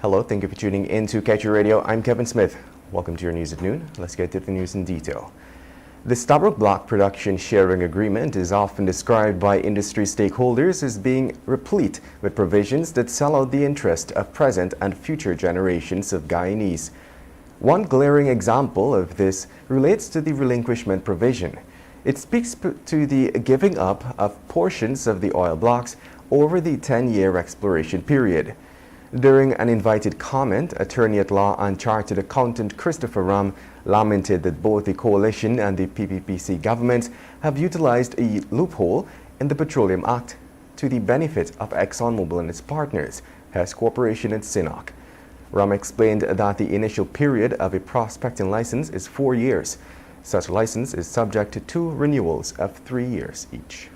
Hello, thank you for tuning in to Kaiju Radio. I'm Kevin Smith. Welcome to your news at noon. Let's get to the news in detail. The Stabroek Block Production Sharing Agreement is often described by industry stakeholders as being replete with provisions that sell out the interest of present and future generations of Guyanese. One glaring example of this relates to the relinquishment provision. It speaks to the giving up of portions of the oil blocks over the 10-year exploration period. During an invited comment, attorney-at-law and chartered accountant Christopher Ram lamented that both the coalition and the PPPC governments have utilized a loophole in the Petroleum Act to the benefit of ExxonMobil and its partners, Hess Corporation and Sinnoc. Ram explained that the initial period of a prospecting license is 4 years. Such license is subject to 2 renewals of 3 years each.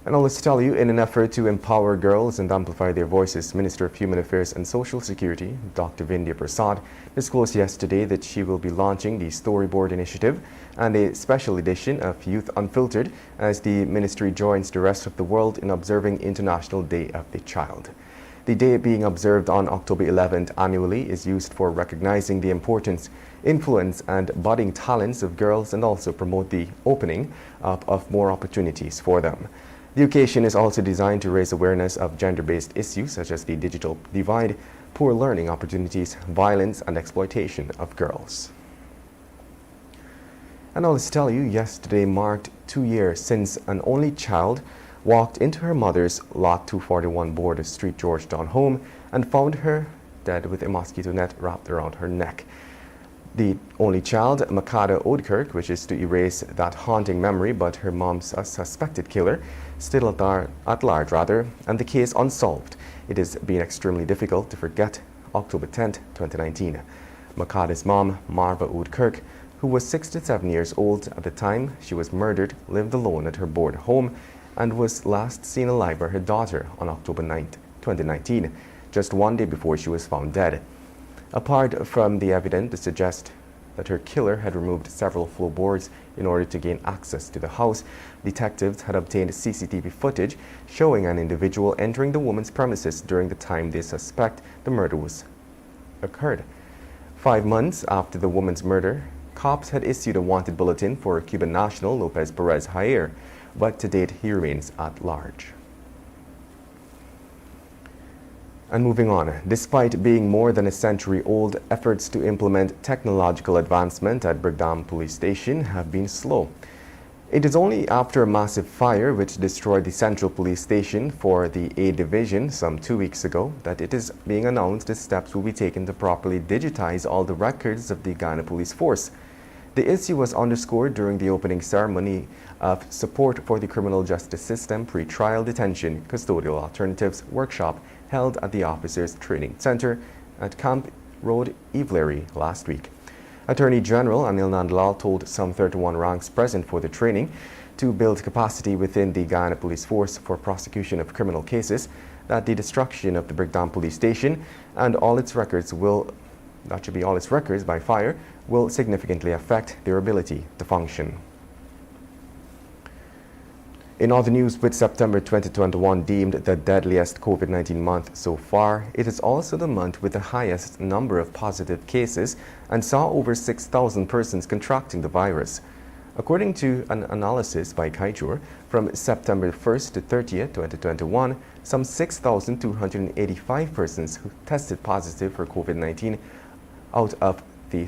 And now let's tell you, in an effort to empower girls and amplify their voices, Minister of Human Affairs and Social Security, Dr. Vindhya Prasad, disclosed yesterday that she will be launching the Storyboard Initiative and a special edition of Youth Unfiltered as the ministry joins the rest of the world in observing International Day of the Child. The day being observed on October 11th annually is used for recognizing the importance, influence, and budding talents of girls and also promote the opening up of more opportunities for them. The occasion is also designed to raise awareness of gender-based issues such as the digital divide, poor learning opportunities, violence, and exploitation of girls. And now let's tell you, yesterday marked 2 years since an only child walked into her mother's Lot 241 Border Street, Georgetown home and found her dead with a mosquito net wrapped around her neck. The only child, Makada Oudkirk, wishes to erase that haunting memory, but her mom's suspected killer still at large, and the case unsolved. It has been extremely difficult to forget October 10th, 2019. Makada's mom, Marva Oudkirk, who was 67 years old at the time she was murdered, lived alone at her board home and was last seen alive by her daughter on October 9th, 2019, just 1 day before she was found dead. Apart from the evidence that suggests that her killer had removed several floorboards in order to gain access to the house, detectives had obtained CCTV footage showing an individual entering the woman's premises during the time they suspect the murder occurred. 5 months after the woman's murder, cops had issued a wanted bulletin for Cuban national Lopez Perez Jair, but to date he remains at large. And moving on, despite being more than a century old, efforts to implement technological advancement at Brigdam Police Station have been slow. It is only after a massive fire which destroyed the Central Police Station for the A Division some 2 weeks ago that it is being announced that steps will be taken to properly digitize all the records of the Ghana Police Force. The issue was underscored during the opening ceremony of Support for the Criminal Justice System Pre-Trial Detention Custodial Alternatives workshop held at the Officers Training Center at Camp Road, Ivlery last week. Attorney General Anil Nandlal told some 31 ranks present for the training to build capacity within the Ghana Police Force for prosecution of criminal cases that the destruction of the Brigdam Police Station and all its records by fire will significantly affect their ability to function. In other news, with September 2021 deemed the deadliest COVID-19 month so far, it is also the month with the highest number of positive cases and saw over 6,000 persons contracting the virus. According to an analysis by Kaieteur, from September 1st to 30th, 2021, some 6,285 persons who tested positive for COVID-19 out of the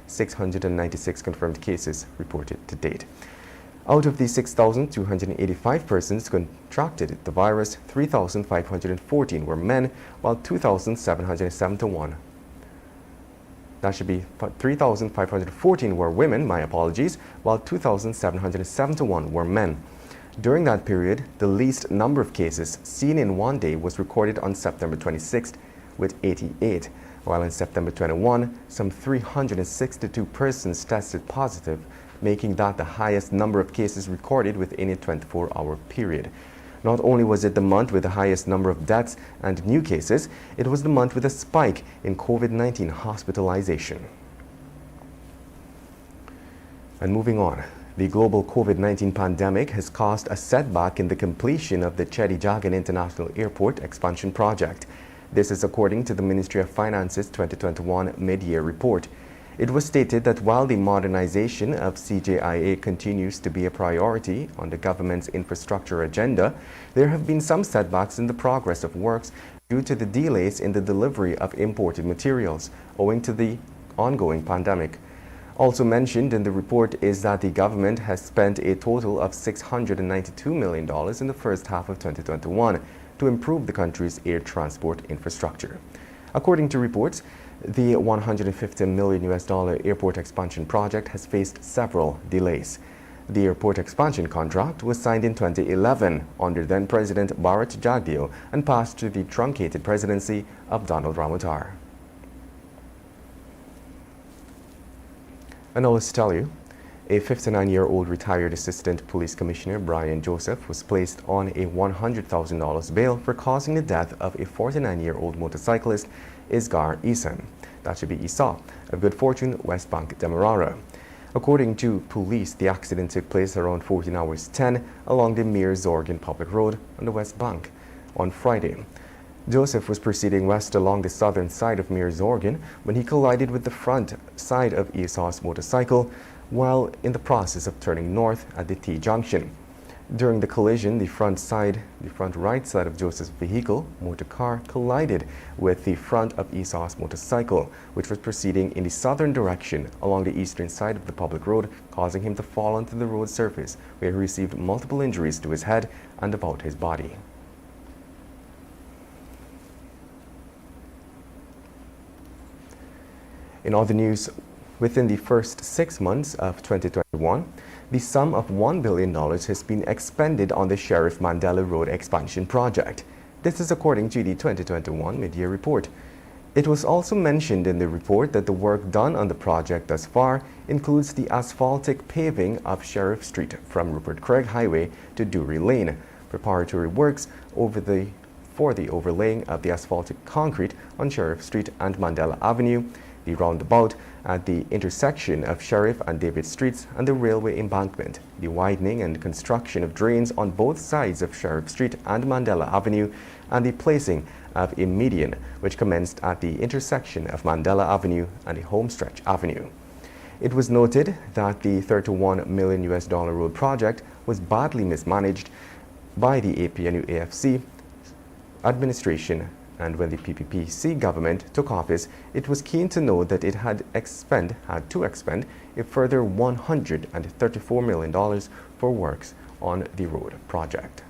696 confirmed cases reported to date. Out of the 6,285 persons contracted the virus, 3,514 were men, while 2,771. That should be 3,514 were women, my apologies, while 2,771 were men. During that period, the least number of cases seen in 1 day was recorded on September 26th with 88, while in September 21, some 362 persons tested positive, making that the highest number of cases recorded within a 24-hour period. Not only was it the month with the highest number of deaths and new cases, it was the month with a spike in COVID-19 hospitalization. And moving on, The global COVID-19 pandemic has caused a setback in the completion of the Chedi Jagan International Airport expansion project. This is according to the Ministry of Finance's 2021 mid-year report. It was stated that while the modernization of CJIA continues to be a priority on the government's infrastructure agenda, there have been some setbacks in the progress of works due to the delays in the delivery of imported materials owing to the ongoing pandemic. Also mentioned in the report is that the government has spent a total of $692 million in the first half of 2021 to improve the country's air transport infrastructure. According to reports, the $150 million airport expansion project has faced several delays. The airport expansion contract was signed in 2011 under then-President Bharat Jagdeo and passed to the truncated presidency of Donald Ramotar. And now let's tell you, a 59-year-old retired Assistant Police Commissioner Brian Joseph was placed on a $100,000 bail for causing the death of a 49-year-old motorcyclist, Isgar Isan. That should be Isa, of Good Fortune, West Bank, Demerara. According to police, the accident took place around 14 hours 10 along the Mir Zorgan Public Road on the West Bank on Friday. Joseph was proceeding west along the southern side of Mir Zorgan when he collided with the front side of Isa's motorcycle while in the process of turning north at the T-junction. During the collision, the front right side of Joseph's vehicle, motor car, collided with the front of Isa's motorcycle, which was proceeding in the southern direction along the eastern side of the public road, causing him to fall onto the road surface, where he received multiple injuries to his head and about his body. In other news, within the first 6 months of 2021, the sum of $1 billion has been expended on the Sheriff Mandela Road expansion project. This is according to the 2021 mid-year report. It was also mentioned in the report that the work done on the project thus far includes the asphaltic paving of Sheriff Street from Rupert Craig Highway to Dury Lane, preparatory works for the overlaying of the asphaltic concrete on Sheriff Street and Mandela Avenue, the roundabout at the intersection of Sheriff and David Streets and the railway embankment, the widening and construction of drains on both sides of Sheriff Street and Mandela Avenue, and the placing of a median which commenced at the intersection of Mandela Avenue and the Homestretch Avenue. It was noted that the $31 million road project was badly mismanaged by the APNU-AFC administration, and when the PPPC government took office, it was keen to know that it had to expend a further $134 million for works on the road project.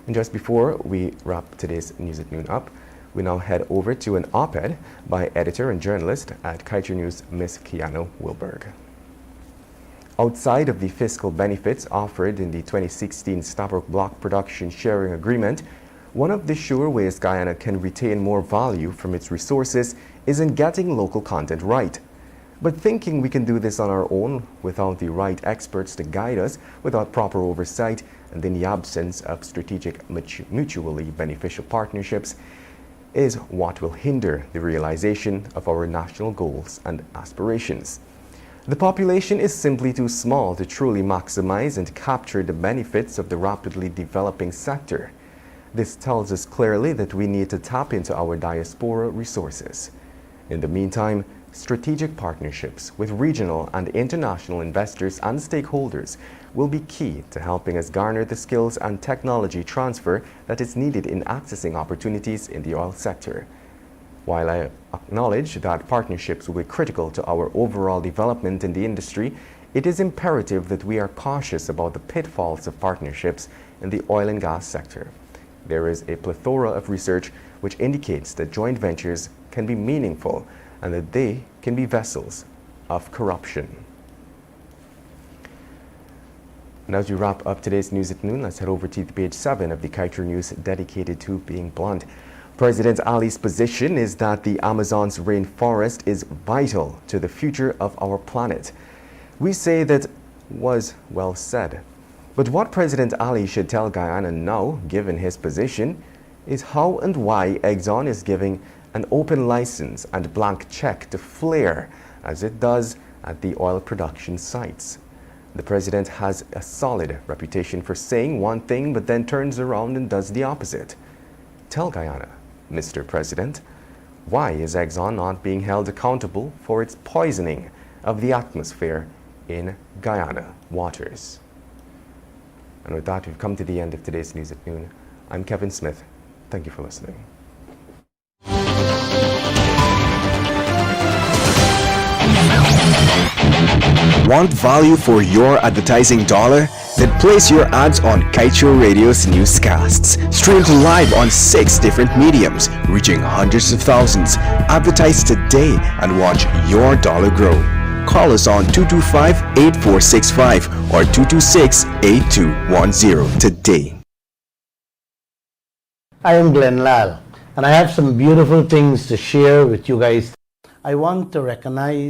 And just before we wrap today's News at Noon up, we now head over to an op-ed by editor and journalist at Kaiju News, Ms. Keanu Wilberg. Outside of the fiscal benefits offered in the 2016 Stabroek Block Production Sharing Agreement, one of the sure ways Guyana can retain more value from its resources is in getting local content right. But thinking we can do this on our own without the right experts to guide us, without proper oversight, and in the absence of strategic mutually beneficial partnerships, is what will hinder the realization of our national goals and aspirations. The population is simply too small to truly maximize and capture the benefits of the rapidly developing sector. This tells us clearly that we need to tap into our diaspora resources. In the meantime, strategic partnerships with regional and international investors and stakeholders will be key to helping us garner the skills and technology transfer that is needed in accessing opportunities in the oil sector. While I acknowledge that partnerships will be critical to our overall development in the industry, it is imperative that we are cautious about the pitfalls of partnerships in the oil and gas sector. There is a plethora of research which indicates that joint ventures can be meaningful and that they can be vessels of corruption. And as we wrap up today's News at Noon, let's head over to page 7 of the Kaieteur News dedicated to being blunt. President Ali's position is that the Amazon's rainforest is vital to the future of our planet. We say that was well said. But what President Ali should tell Guyana now, given his position, is how and why Exxon is giving an open license and blank check to flare, as it does, at the oil production sites. The president has a solid reputation for saying one thing but then turns around and does the opposite. Tell Guyana, Mr. President, why is Exxon not being held accountable for its poisoning of the atmosphere in Guyana waters? And with that, we've come to the end of today's News at Noon. I'm Kevin Smith. Thank you for listening. Want value for your advertising dollar? Then place your ads on Kaieteur Radio's newscasts. Streamed live on 6 different mediums, reaching hundreds of thousands. Advertise today and watch your dollar grow. Call us on 225-8465 or 226-8210 today. I am Glenn Lal, and I have some beautiful things to share with you guys. I want to recognize